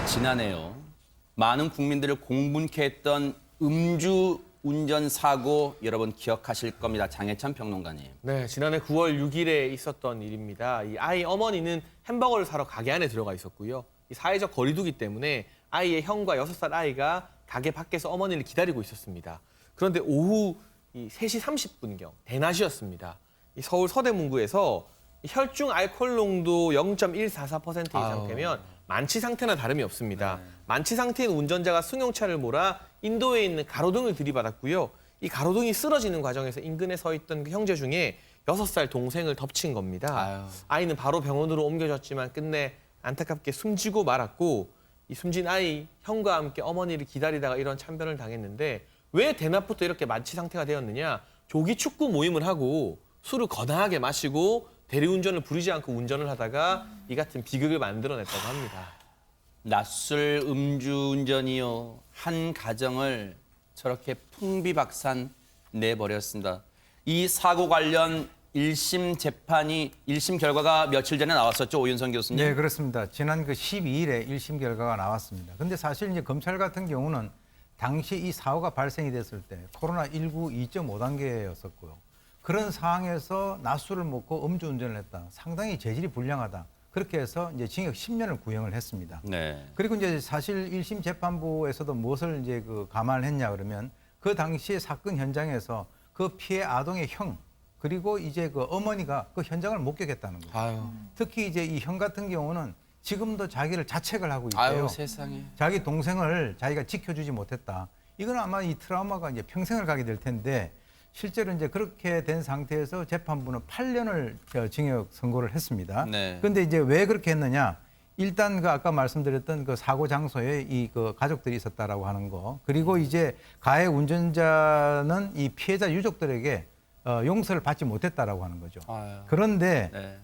지난해요. 많은 국민들을 공분케 했던 음주 운전 사고 여러분 기억하실 겁니다. 장혜찬 평론가님. 네, 지난해 9월 6일에 있었던 일입니다. 이 아이 어머니는 햄버거를 사러 가게 안에 들어가 있었고요. 이 사회적 거리두기 때문에 아이의 형과 6살 아이가 가게 밖에서 어머니를 기다리고 있었습니다. 그런데 오후 3시 30분경 대낮이었습니다. 이 서울 서대문구에서 혈중 알코올 농도 0.144%인 상태면 만취 상태나 다름이 없습니다. 만취 상태인 운전자가 승용차를 몰아 인도에 있는 가로등을 들이받았고요. 이 가로등이 쓰러지는 과정에서 인근에 서 있던 그 형제 중에 6살 동생을 덮친 겁니다. 아이는 바로 병원으로 옮겨졌지만 끝내 안타깝게 숨지고 말았고 이 숨진 아이 형과 함께 어머니를 기다리다가 이런 참변을 당했는데 왜 대낮부터 이렇게 만취 상태가 되었느냐? 조기 축구 모임을 하고 술을 거나하게 마시고 대리운전을 부리지 않고 운전을 하다가 이 같은 비극을 만들어냈다고 합니다. 낯설 음주운전이요. 한 가정을 저렇게 풍비박산 내버렸습니다. 이 사고 관련 1심 결과가 며칠 전에 나왔었죠, 오윤선 교수님? 네, 그렇습니다. 지난 그 12일에 1심 결과가 나왔습니다. 근데 사실 이제 검찰 같은 경우는 당시 이 사고가 발생이 됐을 때 코로나19 2.5단계였었고요. 그런 상황에서 낮술을 먹고 음주운전을 했다. 상당히 재질이 불량하다. 그렇게 해서 이제 징역 10년을 구형을 했습니다. 네. 그리고 이제 사실 1심 재판부에서도 무엇을 이제 감안을 했냐 그러면 그 당시에 사건 현장에서 그 피해 아동의 형 그리고 이제 그 어머니가 그 현장을 목격했다는 거예요. 특히 이제 이 형 같은 경우는 지금도 자기를 자책을 하고 있대요. 아유, 세상에. 자기 동생을 자기가 지켜주지 못했다. 이건 아마 이 트라우마가 이제 평생을 가게 될 텐데 실제로 이제 그렇게 된 상태에서 재판부는 8년을 징역 선고를 했습니다. 네. 그런데 이제 왜 그렇게 했느냐? 일단 그 아까 말씀드렸던 그 사고 장소에 이 그 가족들이 있었다라고 하는 거. 그리고 이제 가해 운전자는 이 피해자 유족들에게 용서를 받지 못했다라고 하는 거죠. 아유. 그런데 네.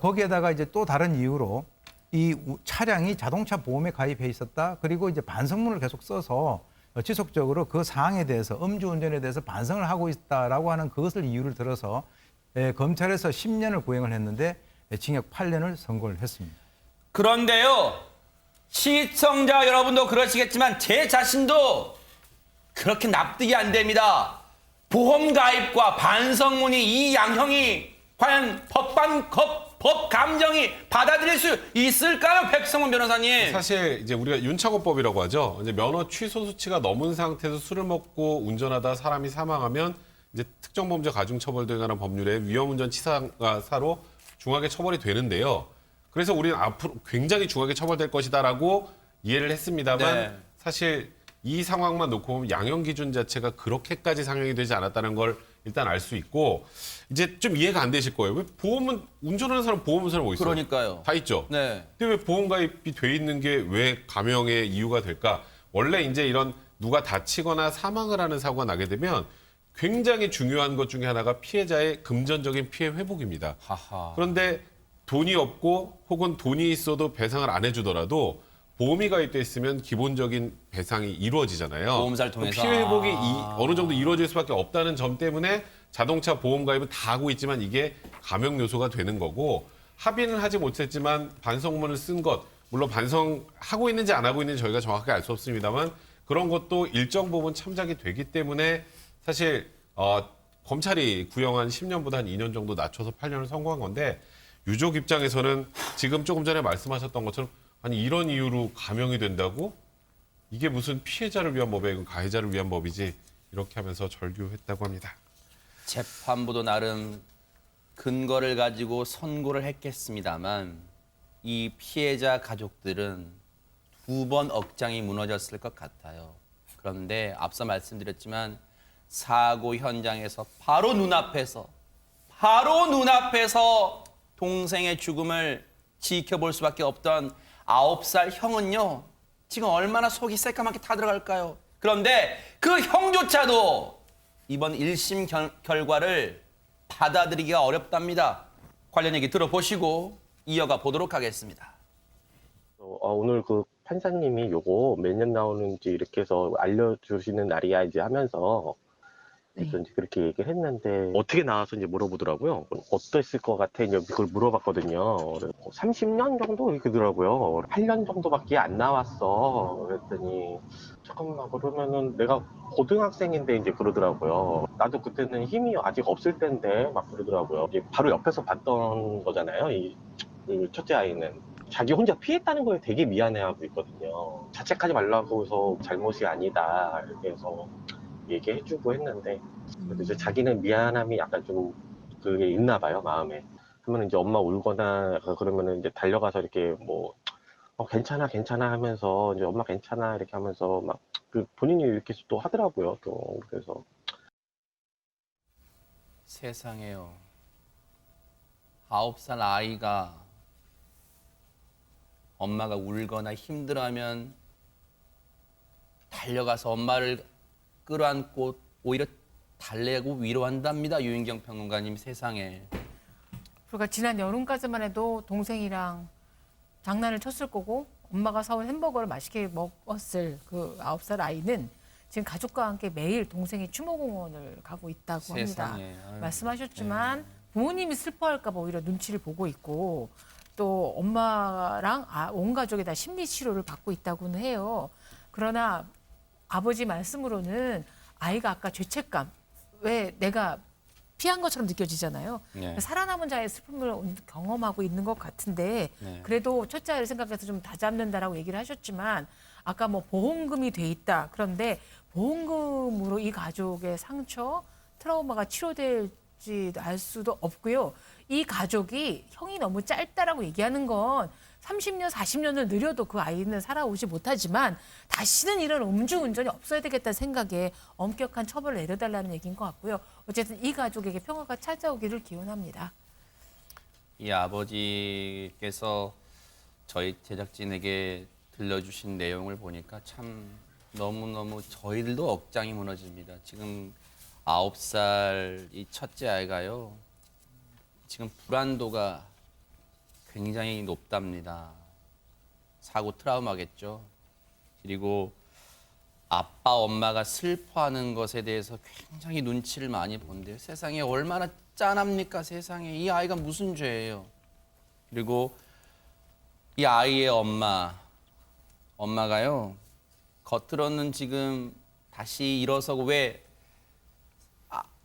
거기에다가 이제 또 다른 이유로 이 차량이 자동차 보험에 가입해 있었다. 그리고 이제 반성문을 계속 써서 지속적으로 그 사항에 대해서 음주운전에 대해서 반성을 하고 있다라고 하는 그것을 이유를 들어서 검찰에서 10년을 구형을 했는데 징역 8년을 선고를 했습니다. 그런데요, 시청자 여러분도 그러시겠지만 제 자신도 그렇게 납득이 안 됩니다. 보험 가입과 반성문이 이 양형이 과연 법 감정이 받아들일 수 있을까요, 백성원 변호사님? 사실 이제 우리가 윤창호법이라고 하죠. 이제 면허 취소 수치가 넘은 상태에서 술을 먹고 운전하다 사람이 사망하면 이제 특정범죄 가중처벌 등에 관한 법률에 위험운전 치사사로 중하게 처벌이 되는데요. 그래서 우리는 앞으로 굉장히 중하게 처벌될 것이다라고 이해를 했습니다만 네. 사실 이 상황만 놓고 보면 양형 기준 자체가 그렇게까지 상향이 되지 않았다는 걸 일단 알 수 있고 이제 좀 이해가 안 되실 거예요. 왜 보험은 운전하는 사람 보험사는 어디 있어요? 그러니까요. 다 있죠. 네. 근데 왜 보험 가입이 돼 있는 게 왜 감형의 이유가 될까? 원래 이제 이런 누가 다치거나 사망을 하는 사고가 나게 되면 굉장히 중요한 것 중에 하나가 피해자의 금전적인 피해 회복입니다. 하하. 그런데 돈이 없고 혹은 돈이 있어도 배상을 안 해주더라도 보험이 가입돼 있으면 기본적인 배상이 이루어지잖아요. 보험사를 통해서. 피해 회복이 어느 정도 이루어질 수밖에 없다는 점 때문에 자동차 보험 가입은 다 하고 있지만 이게 감형 요소가 되는 거고 합의는 하지 못했지만 반성문을 쓴 것, 물론 반성하고 있는지 안 하고 있는지 저희가 정확하게 알 수 없습니다만 그런 것도 일정 부분 참작이 되기 때문에 사실 검찰이 구형한 10년보다 한 2년 정도 낮춰서 8년을 선고한 건데 유족 입장에서는 지금 조금 전에 말씀하셨던 것처럼 아니 이런 이유로 감형이 된다고? 이게 무슨 피해자를 위한 법이야, 이건 가해자를 위한 법이지 이렇게 하면서 절규했다고 합니다. 재판부도 나름 근거를 가지고 선고를 했겠습니다만 이 피해자 가족들은 2번 억장이 무너졌을 것 같아요. 그런데 앞서 말씀드렸지만 사고 현장에서 바로 눈앞에서 동생의 죽음을 지켜볼 수밖에 없던 9살 형은요. 지금 얼마나 속이 새까맣게 타들어갈까요? 그런데 그 형조차도 이번 1심 결과를 받아들이기가 어렵답니다. 관련 얘기 들어보시고 이어가 보도록 하겠습니다. 오늘 그 판사님이 요거 몇 년 나오는지 이렇게 해서 알려주시는 날이야 이제 하면서 그래서 이제 그렇게 얘기를 했는데 어떻게 나와서 이제 물어보더라고요. 어땠을 것 같아? 이제 그걸 물어봤거든요. 30년 정도 이렇게 더라고요. 8년 정도밖에 안 나왔어. 그랬더니 잠깐만 그러면은 내가 고등학생인데 이제 그러더라고요. 나도 그때는 힘이 아직 없을 때인데 막 그러더라고요. 이제 바로 옆에서 봤던 거잖아요. 그 첫째 아이는. 자기 혼자 피했다는 거에 되게 미안해하고 있거든요. 자책하지 말라고 해서 잘못이 아니다. 이렇게 해서 얘기해주고 했는데 그래도 이제 자기는 미안함이 약간 좀 그게 있나 봐요, 마음에. 그러면 이제 엄마 울거나 그러면은 이제 달려가서 이렇게 뭐 괜찮아 괜찮아 하면서 이제 엄마 괜찮아 이렇게 하면서 막 그 본인이 이렇게 또 하더라고요. 또 그래서 세상에요. 9살 아이가 엄마가 울거나 힘들어하면 달려가서 엄마를 끌어안고 오히려 달래고 위로한답니다. 유인경 평론가님 세상에. 그러니까 지난 여름까지만 해도 동생이랑 장난을 쳤을 거고 엄마가 사온 햄버거를 맛있게 먹었을 그 9살 아이는 지금 가족과 함께 매일 동생이 추모공원을 가고 있다고 합니다. 세상에. 아유. 말씀하셨지만 부모님이 슬퍼할까 봐 오히려 눈치를 보고 있고 또 엄마랑 온 가족이 다 심리 치료를 받고 있다고는 해요. 그러나 아버지 말씀으로는 아이가 아까 죄책감, 왜 내가 피한 것처럼 느껴지잖아요. 네. 살아남은 자의 슬픔을 경험하고 있는 것 같은데 네. 그래도 첫째 아이를 생각해서 좀 다잡는다라고 얘기를 하셨지만 아까 뭐 보험금이 돼 있다. 그런데 보험금으로 이 가족의 상처, 트라우마가 치료될지 알 수도 없고요. 이 가족이 형이 너무 짧다라고 얘기하는 건 30년, 40년을 느려도 그 아이는 살아오지 못하지만 다시는 이런 음주운전이 없어야 되겠다는 생각에 엄격한 처벌을 내려달라는 얘기인 것 같고요. 어쨌든 이 가족에게 평화가 찾아오기를 기원합니다. 이 아버지께서 저희 제작진에게 들려주신 내용을 보니까 참 너무너무 저희들도 억장이 무너집니다. 지금 9살 이 첫째 아이가요. 지금 불안도가 굉장히 높답니다. 사고 트라우마겠죠. 그리고 아빠, 엄마가 슬퍼하는 것에 대해서 굉장히 눈치를 많이 본대요. 세상에 얼마나 짠합니까, 세상에. 이 아이가 무슨 죄예요. 그리고 이 아이의 엄마가요. 겉으로는 지금 다시 일어서고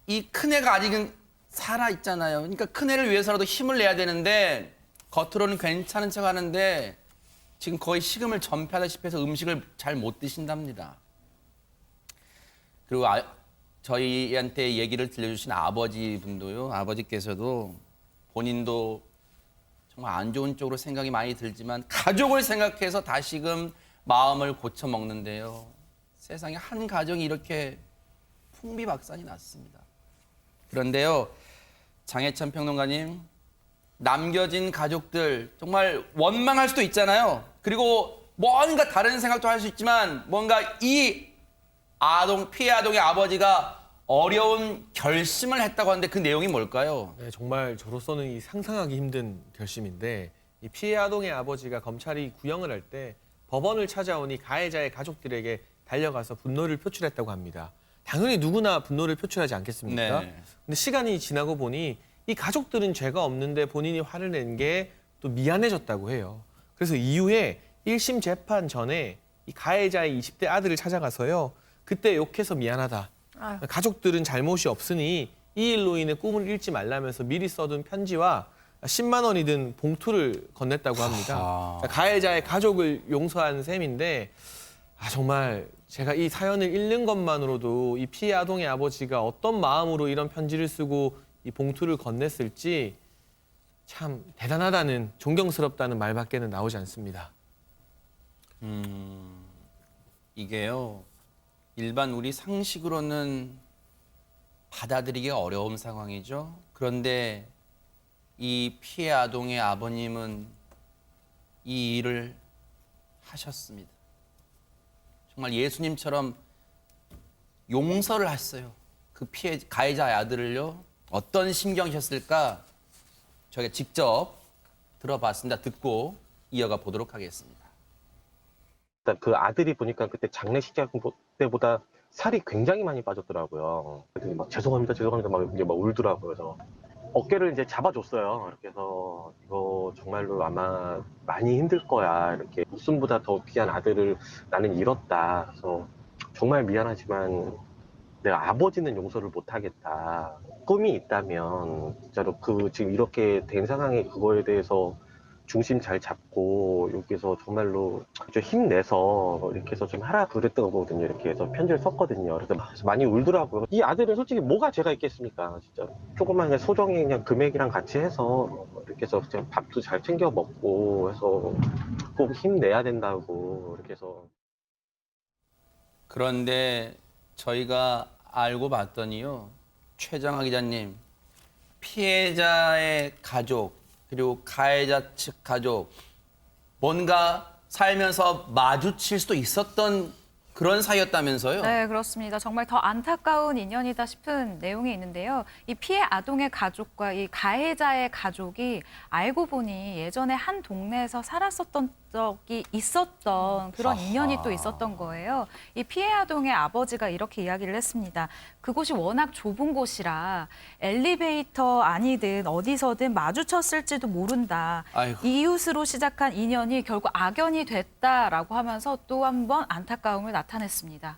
이 큰애가 아직은 살아있잖아요. 그러니까 큰애를 위해서라도 힘을 내야 되는데 겉으로는 괜찮은 척 하는데 지금 거의 식음을 전폐하다시피 해서 음식을 잘 못 드신답니다. 그리고 저희한테 얘기를 들려주신 아버지분도요. 아버지께서도 본인도 정말 안 좋은 쪽으로 생각이 많이 들지만 가족을 생각해서 다시금 마음을 고쳐 먹는데요. 세상에 한 가정이 이렇게 풍비박산이 났습니다. 그런데요. 장혜찬 평론가님. 남겨진 가족들 정말 원망할 수도 있잖아요. 그리고 뭔가 다른 생각도 할 수 있지만 뭔가 이 피해 아동의 아버지가 어려운 결심을 했다고 하는데 그 내용이 뭘까요? 네, 정말 저로서는 이 상상하기 힘든 결심인데 이 피해 아동의 아버지가 검찰이 구형을 할 때 법원을 찾아오니 가해자의 가족들에게 달려가서 분노를 표출했다고 합니다. 당연히 누구나 분노를 표출하지 않겠습니까? 네. 근데 시간이 지나고 보니 이 가족들은 죄가 없는데 본인이 화를 낸 게 또 미안해졌다고 해요. 그래서 이후에 1심 재판 전에 이 가해자의 20대 아들을 찾아가서요. 그때 욕해서 미안하다. 아유. 가족들은 잘못이 없으니 이 일로 인해 꿈을 잃지 말라면서 미리 써둔 편지와 10만 원이 든 봉투를 건넸다고 합니다. 가해자의 가족을 용서한 셈인데 정말 제가 이 사연을 읽는 것만으로도 이 피해 아동의 아버지가 어떤 마음으로 이런 편지를 쓰고 이 봉투를 건넸을지 참 대단하다는, 존경스럽다는 말밖에는 나오지 않습니다. 이게요. 일반 우리 상식으로는 받아들이기가 어려운 상황이죠. 그런데 이 피해 아동의 아버님은 이 일을 하셨습니다. 정말 예수님처럼 용서를 했어요. 그 가해자의 아들을요. 어떤 심경이셨을까? 저희가 직접 들어봤습니다. 듣고 이어가 보도록 하겠습니다. 일단 그 아들이 보니까 그때 장례식장 때보다 살이 굉장히 많이 빠졌더라고요. 그랬더니 막 죄송합니다, 죄송합니다 막 이제 막 울더라고요. 그래서 어깨를 이제 잡아줬어요. 이렇게 해서 이거 정말로 아마 많이 힘들 거야. 이렇게 목숨보다 더 귀한 아들을 나는 잃었다. 그래서 정말 미안하지만 내가 아버지는 용서를 못하겠다. 꿈이 있다면 진짜로 그 지금 이렇게 된 상황에 그거에 대해서 중심 잘 잡고 여기서 정말로 좀 힘내서 이렇게 해서 좀 하라 그랬던 거거든요. 이렇게 해서 편지를 썼거든요. 그래서 많이 울더라고요. 이 아들은 솔직히 뭐가 죄가 있겠습니까? 진짜 조그만 그냥 소정의 그냥 금액이랑 같이 해서 이렇게 해서 그냥 밥도 잘 챙겨 먹고 해서 꼭 힘내야 된다고 이렇게 해서. 그런데 저희가 알고 봤더니요. 최정화 기자님, 피해자의 가족 그리고 가해자 측 가족 뭔가 살면서 마주칠 수도 있었던 그런 사이였다면서요? 네, 그렇습니다. 정말 더 안타까운 인연이다 싶은 내용이 있는데요. 이 피해 아동의 가족과 이 가해자의 가족이 알고 보니 예전에 한 동네에서 살았었던 적이 있었던 그런 인연이 또 있었던 거예요. 이 피해 아동의 아버지가 이렇게 이야기를 했습니다. 그곳이 워낙 좁은 곳이라 엘리베이터 아니든 어디서든 마주쳤을지도 모른다. 아이고. 이웃으로 시작한 인연이 결국 악연이 됐다라고 하면서 또 한 번 안타까움을 나타냈습니다.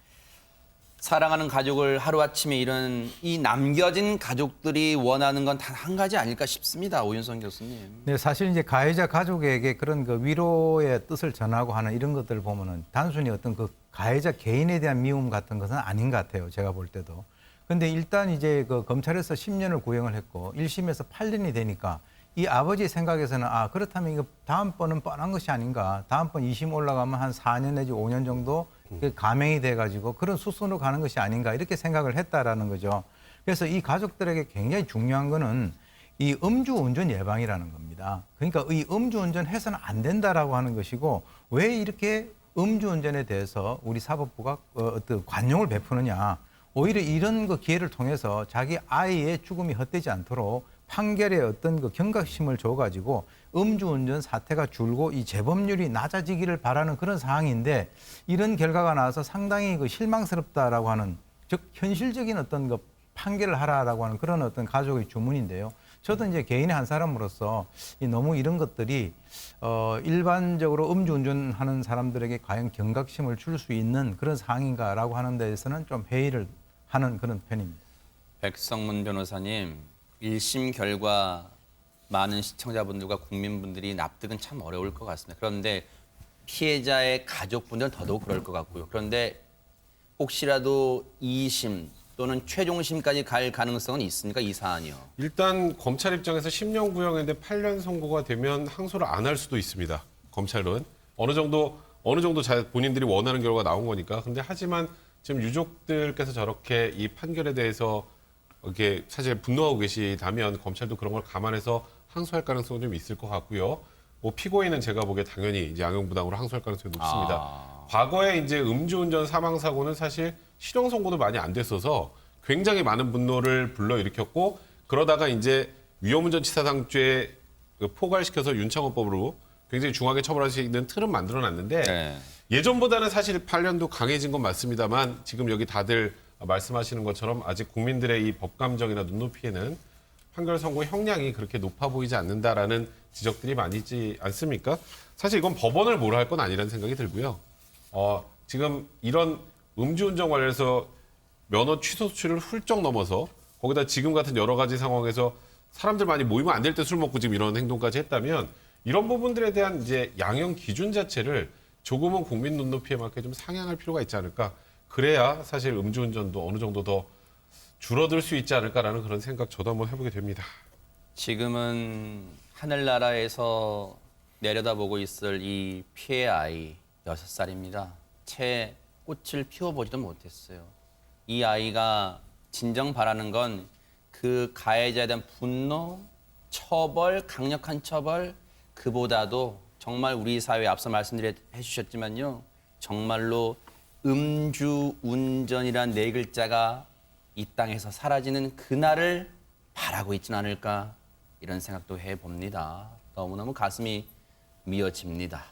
사랑하는 가족을 하루아침에 잃은 이 남겨진 가족들이 원하는 건 단 한 가지 아닐까 싶습니다. 오윤성 교수님. 네, 사실 이제 가해자 가족에게 그런 그 위로의 뜻을 전하고 하는 이런 것들을 보면은 단순히 어떤 그 가해자 개인에 대한 미움 같은 것은 아닌 것 같아요. 제가 볼 때도. 근데 일단 이제 그 검찰에서 10년을 구형을 했고 1심에서 8년이 되니까 이 아버지의 생각에서는 아, 그렇다면 이거 다음번은 뻔한 것이 아닌가. 다음번 2심 올라가면 한 4년 내지 5년 정도 감형이 돼가지고 그런 수순으로 가는 것이 아닌가 이렇게 생각을 했다라는 거죠. 그래서 이 가족들에게 굉장히 중요한 거는 이 음주운전 예방이라는 겁니다. 그러니까 이 음주운전 해서는 안 된다라고 하는 것이고 왜 이렇게 음주운전에 대해서 우리 사법부가 어떤 관용을 베푸느냐. 오히려 이런 그 기회를 통해서 자기 아이의 죽음이 헛되지 않도록 판결에 어떤 그 경각심을 줘가지고 음주운전 사태가 줄고 이 재범률이 낮아지기를 바라는 그런 상황인데 이런 결과가 나와서 상당히 그 실망스럽다라고 하는 즉 현실적인 어떤 그 판결을 하라라고 하는 그런 어떤 가족의 주문인데요. 저도 이제 개인의 한 사람으로서 너무 이런 것들이 일반적으로 음주운전하는 사람들에게 과연 경각심을 줄 수 있는 그런 상황인가라고 하는 데에서는 좀 회의를 하는 그런 편입니다. 백성문 변호사님, 1심 결과 많은 시청자분들과 국민분들이 납득은 참 어려울 것 같습니다. 그런데 피해자의 가족분들은 더더욱 그럴 것 같고요. 그런데 혹시라도 2심 또는 최종심까지 갈 가능성은 있습니까? 이 사안이요. 일단 검찰 입장에서 10년 구형인데 8년 선고가 되면 항소를 안 할 수도 있습니다. 검찰은 어느 정도 본인들이 원하는 결과가 나온 거니까. 근데 하지만 지금 유족들께서 저렇게 이 판결에 대해서 이렇게 사실 분노하고 계시다면 검찰도 그런 걸 감안해서 항소할 가능성은 좀 있을 것 같고요. 뭐 피고인은 제가 보기에 당연히 이제 양형부당으로 항소할 가능성이 높습니다. 과거에 이제 음주운전 사망 사고는 사실 실형 선고도 많이 안 됐어서 굉장히 많은 분노를 불러일으켰고 그러다가 이제 위험운전치사상죄 포괄시켜서 윤창호법으로 굉장히 중하게 처벌할 수 있는 틀은 만들어놨는데 네. 예전보다는 사실 8년도 강해진 건 맞습니다만 지금 여기 다들 말씀하시는 것처럼 아직 국민들의 이 법감정이나 눈높이에는 판결 선고 형량이 그렇게 높아 보이지 않는다라는 지적들이 많이 있지 않습니까? 사실 이건 법원을 뭐라 할 건 아니라는 생각이 들고요. 지금 이런 음주운전 관련해서 면허 취소 수치를 훌쩍 넘어서 거기다 지금 같은 여러 가지 상황에서 사람들 많이 모이면 안 될 때 술 먹고 지금 이런 행동까지 했다면 이런 부분들에 대한 이제 양형 기준 자체를 조금은 국민 눈높이에 맞게 좀 상향할 필요가 있지 않을까. 그래야 사실 음주운전도 어느 정도 더 줄어들 수 있지 않을까라는 그런 생각 저도 한번 해보게 됩니다. 지금은 하늘나라에서 내려다보고 있을 이 피해 아이 6살입니다. 채 꽃을 피워보지도 못했어요. 이 아이가 진정 바라는 건 그 가해자에 대한 분노, 처벌, 강력한 처벌, 그보다도 정말 우리 사회에 앞서 말씀해 주셨지만요. 정말로 음주운전이란 4글자가 이 땅에서 사라지는 그날을 바라고 있지는 않을까 이런 생각도 해봅니다. 너무너무 가슴이 미어집니다.